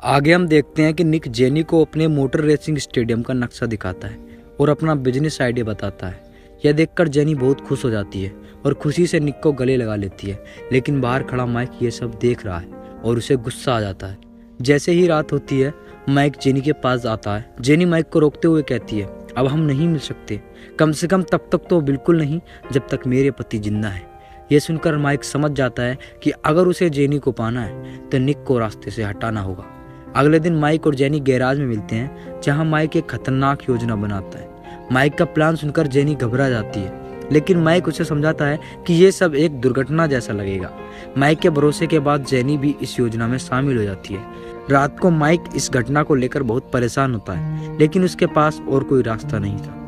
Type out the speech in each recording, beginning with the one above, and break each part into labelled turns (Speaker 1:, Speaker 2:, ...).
Speaker 1: आगे हम देखते हैं कि निक जेनी को अपने मोटर रेसिंग स्टेडियम का नक्शा दिखाता है और अपना बिजनेस आइडिया बताता है। यह देखकर जेनी बहुत खुश हो जाती है और खुशी से निक को गले लगा लेती है, लेकिन बाहर खड़ा माइक ये सब देख रहा है और उसे गुस्सा आ जाता है। जैसे ही रात होती है, माइक जेनी के पास आता है। जेनी माइक को रोकते हुए कहती है, अब हम नहीं मिल सकते, कम से कम तब तक तो बिल्कुल नहीं जब तक मेरे पति जिंदा है। यह सुनकर माइक समझ जाता है कि अगर उसे जेनी को पाना है तो निक को रास्ते से हटाना होगा। अगले दिन माइक और जेनी गैराज में मिलते हैं, जहां माइक एक खतरनाक योजना बनाता है। माइक का प्लान सुनकर जेनी घबरा जाती है, लेकिन माइक उसे समझाता है कि यह सब एक दुर्घटना जैसा लगेगा। माइक के भरोसे के बाद जेनी भी इस योजना में शामिल हो जाती है। रात को माइक इस घटना को लेकर बहुत परेशान होता है, लेकिन उसके पास और कोई रास्ता नहीं था।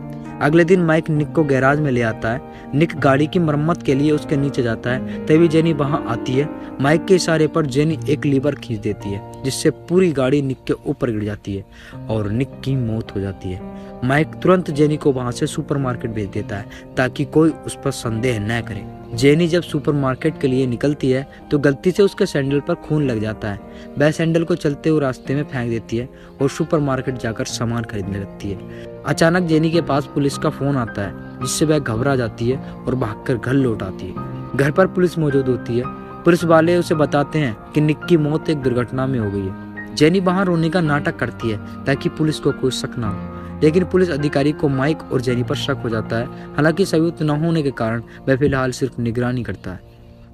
Speaker 1: अगले दिन माइक निक को गैराज में ले आता है। निक गाड़ी की मरम्मत के लिए उसके नीचे जाता है, तभी जेनी वहां आती है। माइक के इशारे पर जेनी एक लीवर खींच देती है, जिससे पूरी गाड़ी निक के ऊपर गिर जाती है और निक की मौत हो जाती है। माइक तुरंत जेनी को वहां से सुपरमार्केट भेज देता है ताकि कोई उस पर संदेह न करे। जेनी जब सुपरमार्केट के लिए निकलती है तो गलती से उसके सैंडल पर खून लग जाता है। वह सैंडल को चलते हुए रास्ते में फेंक देती है और सुपरमार्केट जाकर सामान खरीदने लगती है। अचानक जेनी के पास पुलिस का फोन आता है, जिससे वह घबरा जाती है और भागकर घर लौट आती है। घर पर पुलिस मौजूद होती है। पुलिस वाले उसे बताते हैं कि निक की मौत एक दुर्घटना में हो गई है। जेनी वहां रोने का नाटक करती है ताकि पुलिस को कोई शक ना हो, लेकिन पुलिस अधिकारी को माइक और जेनी पर शक हो जाता है। हालांकि सबूत न होने के कारण वह फिलहाल सिर्फ निगरानी करता है।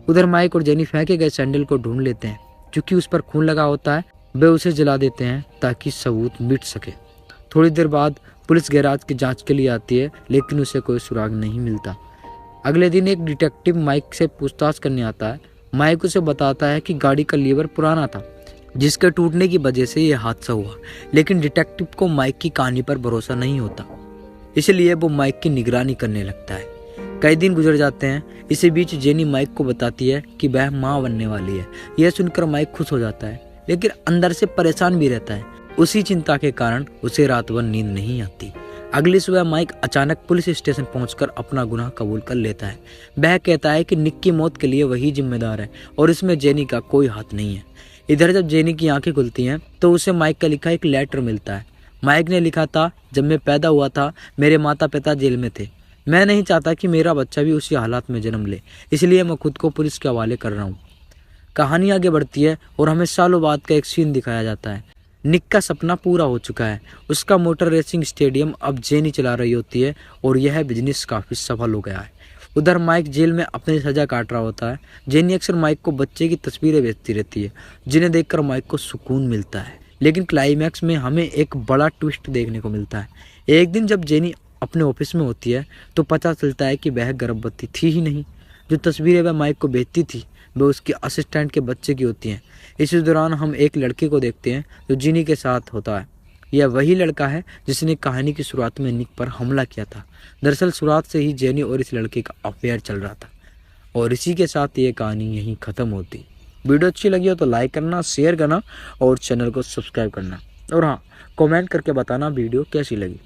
Speaker 1: उधर माइक और जेनी फेंके गए सैंडल को ढूंढ लेते हैं। क्योंकि उस पर खून लगा होता है, वे उसे जला देते हैं ताकि सबूत मिट सके। थोड़ी देर बाद पुलिस गैराज की जांच के लिए आती है, लेकिन उसे कोई सुराग नहीं मिलता। अगले दिन एक डिटेक्टिव माइक से पूछताछ करने आता है। माइक उसे बताता है कि गाड़ी का लीवर पुराना था, जिसके टूटने की वजह से यह हादसा हुआ। लेकिन डिटेक्टिव को माइक की कहानी पर भरोसा नहीं होता, इसलिए वो माइक की निगरानी करने लगता है। कई दिन गुजर जाते हैं। इसी बीच जेनी माइक को बताती है कि वह मां बनने वाली है। यह सुनकर माइक खुश हो जाता है, लेकिन अंदर से परेशान भी रहता है। उसी चिंता के कारण उसे रात भर नींद नहीं आती। अगली सुबह माइक अचानक पुलिस स्टेशन पहुंचकर अपना गुनाह कबूल कर लेता है। वह कहता है कि निक की मौत के लिए वही जिम्मेदार है और इसमें जेनी का कोई हाथ नहीं है। इधर जब जेनी की आंखें खुलती हैं तो उसे माइक का लिखा एक लेटर मिलता है। माइक ने लिखा था, जब मैं पैदा हुआ था मेरे माता पिता जेल में थे। मैं नहीं चाहता कि मेरा बच्चा भी उसी हालात में जन्म ले, इसलिए मैं खुद को पुलिस के हवाले कर रहा हूँ। कहानी आगे बढ़ती है और हमें सालों बाद का एक सीन दिखाया जाता है। निक का सपना पूरा हो चुका है। उसका मोटर रेसिंग स्टेडियम अब जेनी चला रही होती है और यह बिजनेस काफी सफल हो गया है। उधर माइक जेल में अपनी सजा काट रहा होता है। जेनी अक्सर माइक को बच्चे की तस्वीरें भेजती रहती है, जिन्हें देखकर माइक को सुकून मिलता है। लेकिन क्लाइमैक्स में हमें एक बड़ा ट्विस्ट देखने को मिलता है। एक दिन जब जेनी अपने ऑफिस में होती है तो पता चलता है कि वह गर्भवती थी ही नहीं। जो तस्वीरें वह माइक को भेजती थी वह उसके असिस्टेंट के बच्चे की होती हैं। इसी दौरान हम एक लड़के को देखते हैं जो जेनी के साथ होता है। यह वही लड़का है जिसने कहानी की शुरुआत में निक पर हमला किया था। दरअसल शुरुआत से ही जेनी और इस लड़के का अफेयर चल रहा था। और इसी के साथ ये कहानी यहीं ख़त्म होती। वीडियो अच्छी लगी हो तो लाइक करना, शेयर करना और चैनल को सब्सक्राइब करना। और हाँ, कमेंट करके बताना वीडियो कैसी लगी।